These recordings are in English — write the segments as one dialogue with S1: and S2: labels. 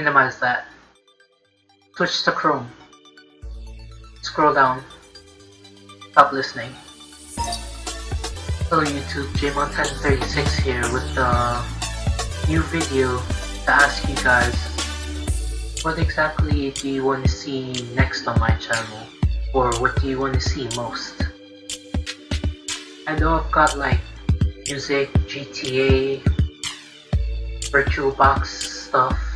S1: Minimize that. Switch to Chrome. Scroll down. Stop listening. Hello YouTube, JMon1036 here with a new video to ask you guys what exactly do you want to see next on my channel, or what do you want to see most? I know I've got like music, GTA, VirtualBox stuff,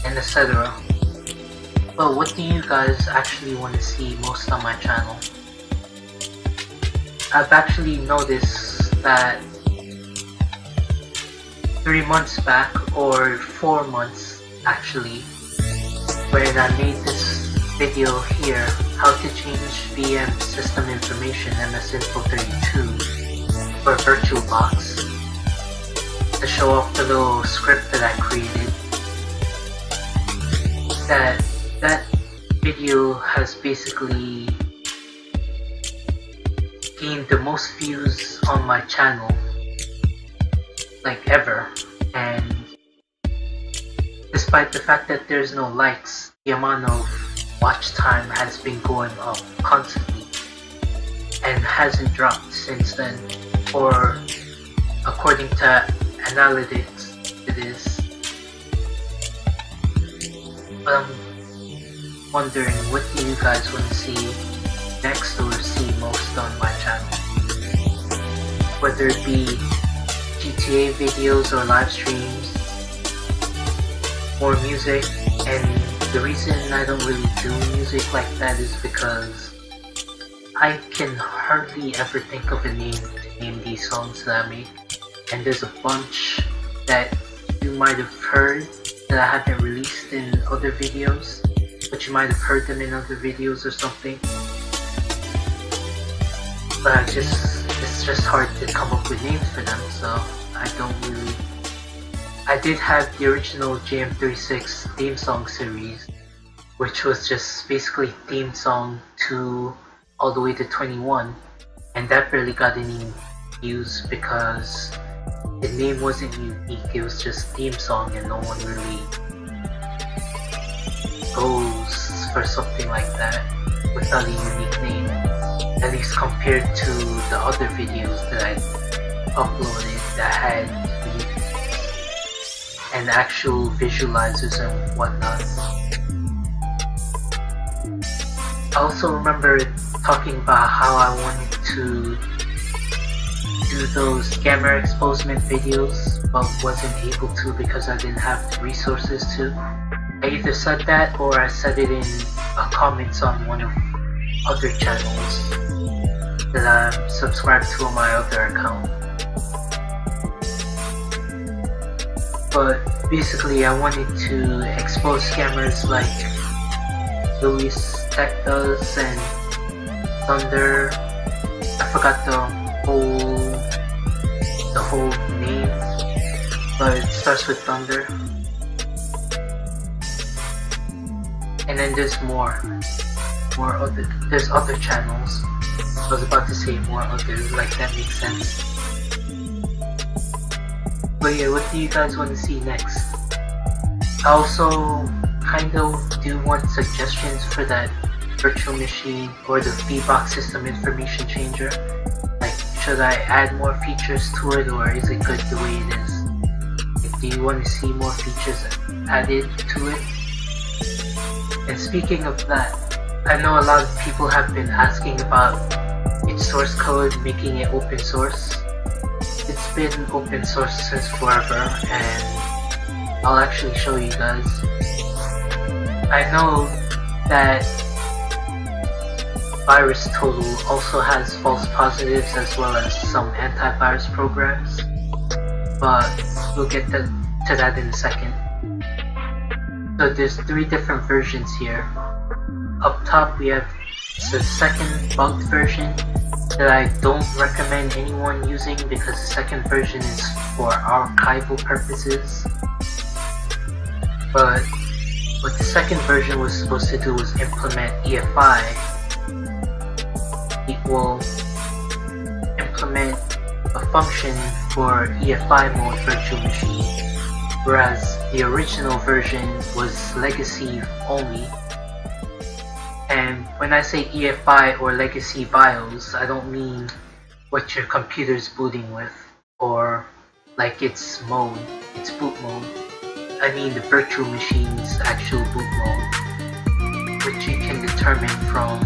S1: and etc. But what do you guys actually want to see most on my channel? I've actually noticed that 3 months back, or 4 months actually, when I made this video here, how to change VM system information MS-Info32 for VirtualBox, to show off the little script that I created, that video has basically gained the most views on my channel like ever, and despite the fact that there's no likes, the amount of watch time has been going up constantly and hasn't dropped since then, or according to analytics it is. But I'm wondering, what do you guys want to see next or see most on my channel? Whether it be GTA videos or live streams, or music. And the reason I don't really do music like that is because I can hardly ever think of a name to name these songs that I make, and there's a bunch that you might have heard that I haven't released in other videos, but you might have heard them in other videos or something. But it's just hard to come up with names for them, so I don't really. I did have the original JM36 theme song series, which was just basically theme song to all the way to 21, and that barely got any views because the name wasn't unique. It was just theme song, and no one really goes for something like that without a unique name, at least compared to the other videos that I uploaded that had unique and actual visualizers and whatnot. I also remember talking about how I wanted to do those camera exposement videos, but wasn't able to because I didn't have the resources to. I either said that or I said it in comments on one of other channels that I'm subscribed to on my other account. But basically I wanted to expose scammers like Louis Tech does, and Thunder. I forgot the whole name, but it starts with Thunder. And then there's there's other channels. I was about to say more others, like that makes sense. But yeah, what do you guys want to see next? I also kind of do want suggestions for that virtual machine or the vBox system information changer. Like, should I add more features to it, or is it good the way it is? Like, do you want to see more features added to it? And speaking of that, I know a lot of people have been asking about its source code, making it open source. It's been open source since forever, and I'll actually show you guys. I know that VirusTotal also has false positives as well as some antivirus programs, but we'll get to that in a second. So there's 3 different versions here. Up top we have the second bugged version that I don't recommend anyone using because the second version is for archival purposes. But what the second version was supposed to do was implement EFI. It will implement a function for EFI mode virtual machine whereas the original version was legacy only. And when I say EFI or legacy BIOS, I don't mean what your computer's booting with, or like its mode, its boot mode. I mean the virtual machine's actual boot mode, which you can determine from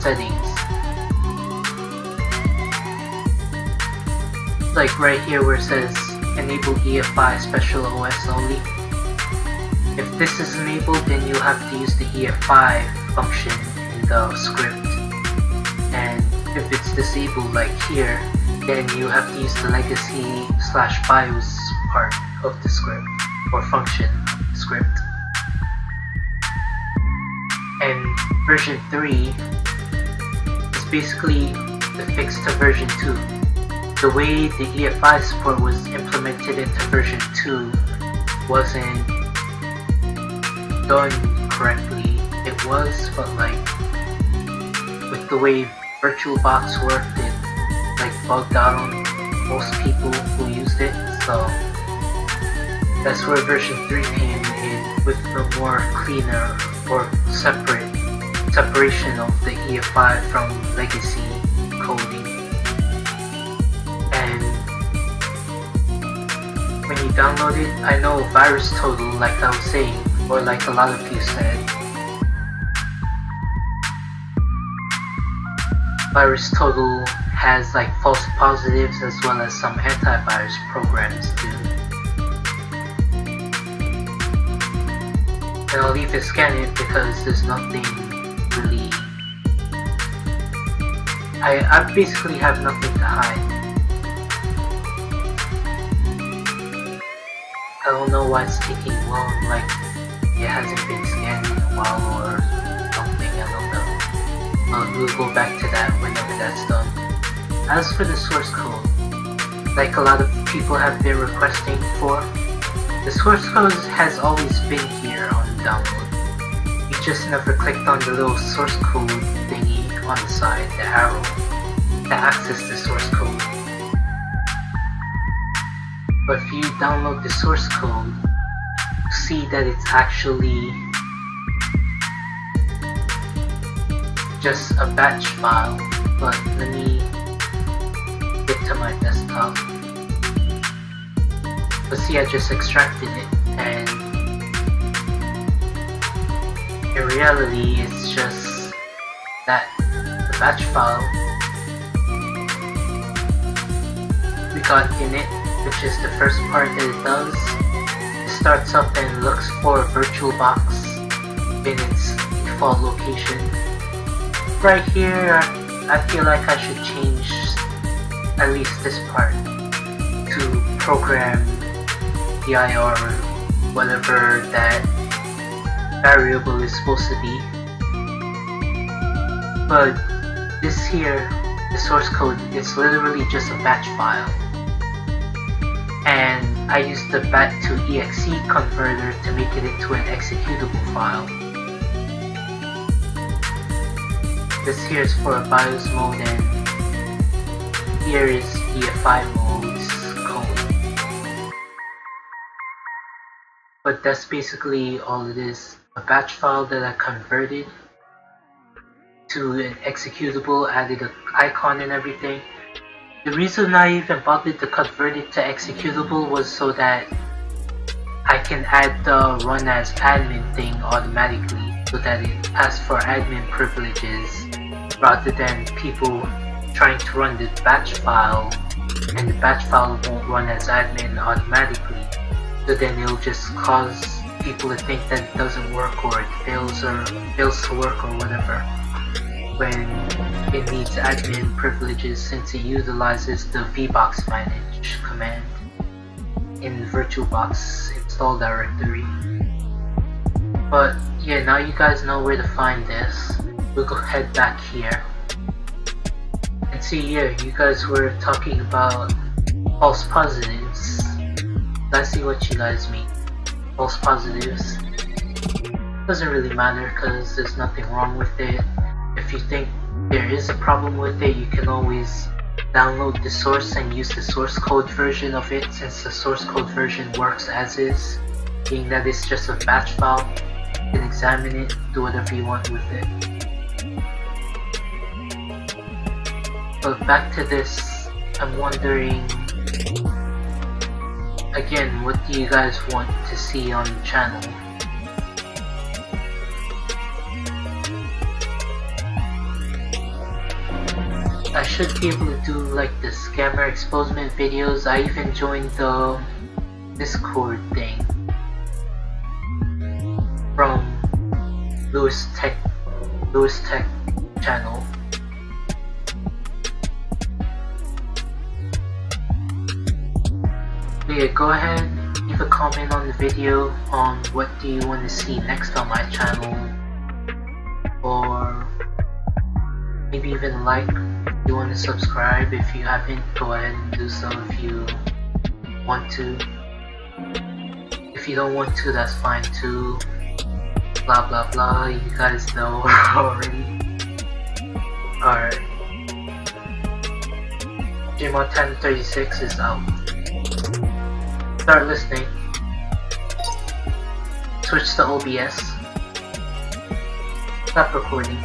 S1: settings. Like right here where it says enable EFI special OS only. If this is enabled, then you'll have to use the EFI function in the script. And if it's disabled like here, then you have to use the legacy/BIOS part of the script, or function script. And version 3 is basically the fix to version 2. The way the EFI support was implemented into version 2 wasn't done correctly. It was, but like with the way VirtualBox worked, it like bugged out on most people who used it. So that's where version 3 came in, with the more cleaner or separation of the EFI from legacy coding. And when you download it, I know VirusTotal, like I was saying, or like a lot of you said, VirusTotal has like false positives as well as some antivirus programs too. And I'll leave it scan it because there's nothing really. I basically have nothing to hide. I don't know why it's taking long, like it hasn't been scanned in a while or something, I don't know. We'll go back to that whenever that's done. As for the source code, like a lot of people have been requesting for, the source code has always been here on the download. You just never clicked on the little source code thingy on the side, the arrow, to access the source code. But if you download the source code, you see that it's actually just a batch file. But let me get to my desktop. But see, I just extracted it, and in reality it's just that, the batch file we got in it, which is the first part that it does. It starts up and looks for VirtualBox in its default location. Right here, I feel like I should change at least this part to program dir or whatever that variable is supposed to be. But this here, the source code, is literally just a batch file. And I used the bat2exe converter to make it into an executable file. This here is for a BIOS mode, and here is EFI mode's code. But that's basically all it is. A batch file that I converted to an executable, added an icon and everything. The reason I even bothered to convert it to executable was so that I can add the run as admin thing automatically, so that it asks for admin privileges rather than people trying to run the batch file and the batch file won't run as admin automatically. So then it'll just cause people to think that it doesn't work, or it fails to work or whatever, when it needs admin privileges, since it utilizes the vBox manage command in the VirtualBox install directory. But yeah, now you guys know where to find this. We'll go head back here and see here. You guys were talking about false positives. Let's see what you guys mean. False positives doesn't really matter because there's nothing wrong with it. If you think there is a problem with it, you can always download the source and use the source code version of it, since the source code version works as is, being that it's just a batch file. You can examine it, do whatever you want with it. But back to this, I'm wondering, again, what do you guys want to see on the channel? I should be able to do like the scammer exposement videos. I even joined the Discord thing from Lewis Tech channel. But yeah, go ahead, leave a comment on the video on what do you want to see next on my channel, or maybe even like. If you want to subscribe. If you haven't, go ahead and do so if you want to. If you don't want to, that's fine too. Blah blah blah, you guys know already. Alright. Gmod 1036 is out. Start listening. Switch to OBS. Stop recording.